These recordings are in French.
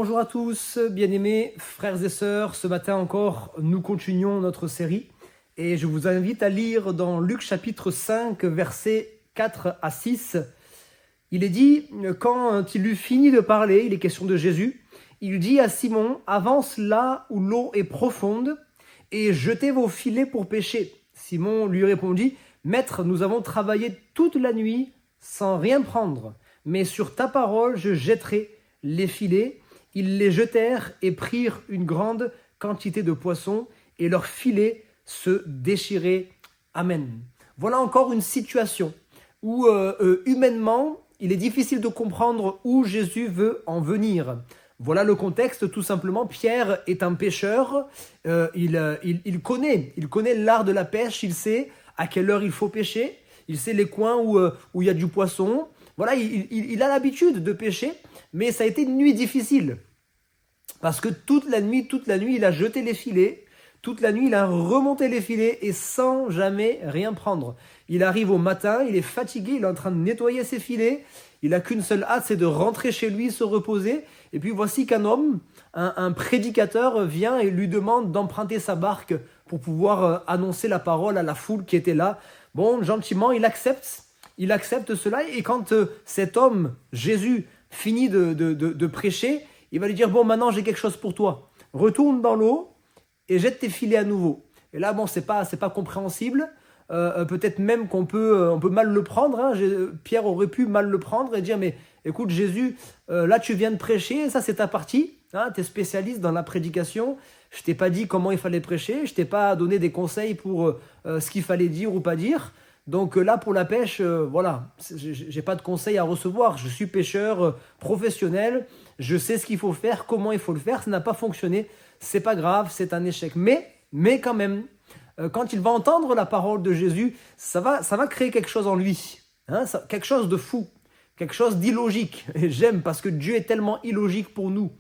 Bonjour à tous, bien-aimés frères et sœurs. Ce matin encore, nous continuons notre série et je vous invite à lire dans Luc chapitre 5, versets 4 à 6. Il est dit, quand il eut fini de parler, il est question de Jésus, il dit à Simon, « Avance là où l'eau est profonde et jetez vos filets pour pêcher. » Simon lui répondit, « Maître, nous avons travaillé toute la nuit sans rien prendre, mais sur ta parole je jetterai les filets. » Ils les jetèrent et prirent une grande quantité de poissons et leurs filets se déchiraient. Amen. Voilà encore une situation où humainement, il est difficile de comprendre où Jésus veut en venir. Voilà le contexte, tout simplement. Pierre est un pêcheur, il connaît l'art de la pêche, il sait à quelle heure il faut pêcher, il sait les coins où il y a du poisson. Voilà, il a l'habitude de pêcher, mais ça a été une nuit difficile. Parce que toute la nuit, il a jeté les filets. Toute la nuit, il a remonté les filets et sans jamais rien prendre. Il arrive au matin, il est fatigué, il est en train de nettoyer ses filets. Il n'a qu'une seule hâte, c'est de rentrer chez lui, se reposer. Et puis voici qu'un homme, un prédicateur, vient et lui demande d'emprunter sa barque pour pouvoir annoncer la parole à la foule qui était là. Bon, gentiment, il accepte cela. Et quand cet homme, Jésus, finit de prêcher, il va lui dire, bon, maintenant j'ai quelque chose pour toi. Retourne dans l'eau et jette tes filets à nouveau. Et là, bon, c'est pas compréhensible. Peut-être même on peut mal le prendre. Hein. Pierre aurait pu mal le prendre et dire, mais écoute Jésus, là tu viens de prêcher, ça c'est ta partie. Hein, tu es spécialiste dans la prédication. Je t'ai pas dit comment il fallait prêcher. Je t'ai pas donné des conseils pour ce qu'il fallait dire ou pas dire. Donc là, pour la pêche, voilà, j'ai pas de conseils à recevoir. Je suis pêcheur professionnel, je sais ce qu'il faut faire, comment il faut le faire. Ça n'a pas fonctionné, c'est pas grave, c'est un échec. Mais quand même, quand il va entendre la parole de Jésus, ça va créer quelque chose en lui, hein, quelque chose de fou, quelque chose d'illogique. Et j'aime parce que Dieu est tellement illogique pour nous,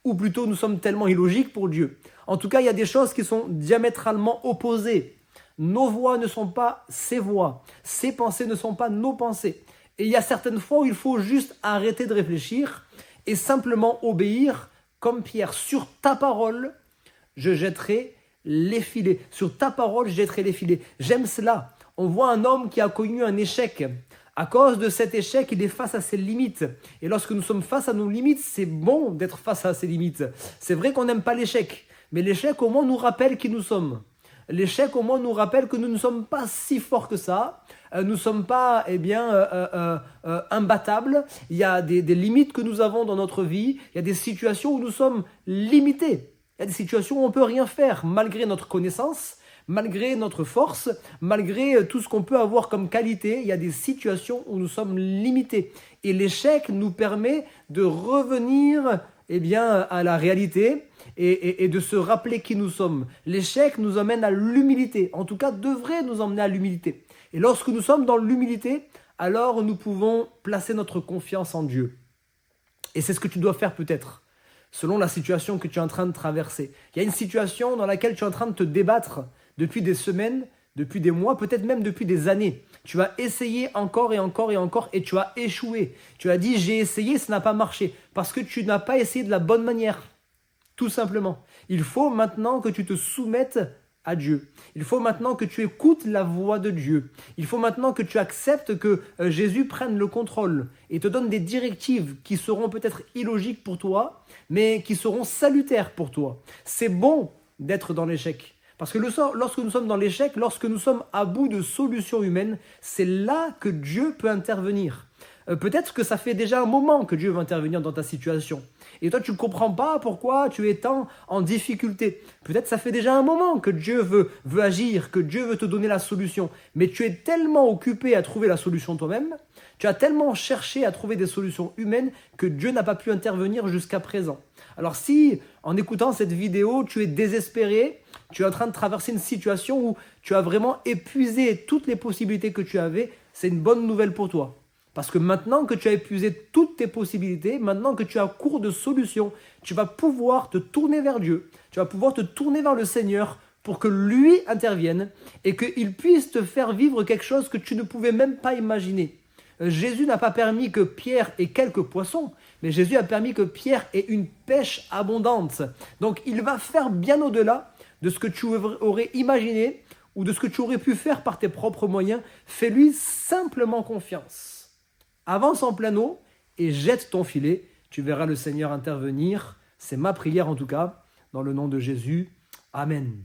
ou plutôt nous sommes tellement illogiques pour Dieu. En tout cas, il y a des choses qui sont diamétralement opposées. Nos voix ne sont pas ses voix, ses pensées ne sont pas nos pensées. Et il y a certaines fois où il faut juste arrêter de réfléchir et simplement obéir comme Pierre. Sur ta parole, je jetterai les filets. Sur ta parole, je jetterai les filets. J'aime cela. On voit un homme qui a connu un échec. À cause de cet échec, il est face à ses limites. Et lorsque nous sommes face à nos limites, c'est bon d'être face à ses limites. C'est vrai qu'on n'aime pas l'échec, mais l'échec au moins nous rappelle qui nous sommes. L'échec, au moins, nous rappelle que nous ne sommes pas si forts que ça. Nous ne sommes pas, imbattables. Il y a des limites que nous avons dans notre vie. Il y a des situations où nous sommes limités. Il y a des situations où on ne peut rien faire, malgré notre connaissance, malgré notre force, malgré tout ce qu'on peut avoir comme qualité. Il y a des situations où nous sommes limités. Et l'échec nous permet de revenir à la réalité et de se rappeler qui nous sommes. L'échec nous amène à l'humilité, en tout cas devrait nous emmener à l'humilité. Et lorsque nous sommes dans l'humilité, alors nous pouvons placer notre confiance en Dieu. Et c'est ce que tu dois faire peut-être, selon la situation que tu es en train de traverser. Il y a une situation dans laquelle tu es en train de te débattre depuis des semaines, depuis des mois, peut-être même depuis des années. Tu as essayé encore et encore et encore et tu as échoué. Tu as dit, j'ai essayé, ça n'a pas marché. Parce que tu n'as pas essayé de la bonne manière. Tout simplement. Il faut maintenant que tu te soumettes à Dieu. Il faut maintenant que tu écoutes la voix de Dieu. Il faut maintenant que tu acceptes que Jésus prenne le contrôle et te donne des directives qui seront peut-être illogiques pour toi, mais qui seront salutaires pour toi. C'est bon d'être dans l'échec. Parce que lorsque nous sommes dans l'échec, lorsque nous sommes à bout de solutions humaines, c'est là que Dieu peut intervenir. Peut-être que ça fait déjà un moment que Dieu veut intervenir dans ta situation. Et toi, tu ne comprends pas pourquoi tu es tant en difficulté. Peut-être que ça fait déjà un moment que Dieu veut agir, que Dieu veut te donner la solution. Mais tu es tellement occupé à trouver la solution toi-même, tu as tellement cherché à trouver des solutions humaines que Dieu n'a pas pu intervenir jusqu'à présent. Alors si, en écoutant cette vidéo, tu es désespéré, tu es en train de traverser une situation où tu as vraiment épuisé toutes les possibilités que tu avais, c'est une bonne nouvelle pour toi. Parce que maintenant que tu as épuisé toutes tes possibilités, maintenant que tu as court de solutions, tu vas pouvoir te tourner vers Dieu, tu vas pouvoir te tourner vers le Seigneur pour que lui intervienne et qu'il puisse te faire vivre quelque chose que tu ne pouvais même pas imaginer. Jésus n'a pas permis que Pierre ait quelques poissons, mais Jésus a permis que Pierre ait une pêche abondante. Donc il va faire bien au-delà de ce que tu aurais imaginé ou de ce que tu aurais pu faire par tes propres moyens. Fais-lui simplement confiance. Avance en plein eau et jette ton filet. Tu verras le Seigneur intervenir. C'est ma prière en tout cas, dans le nom de Jésus. Amen.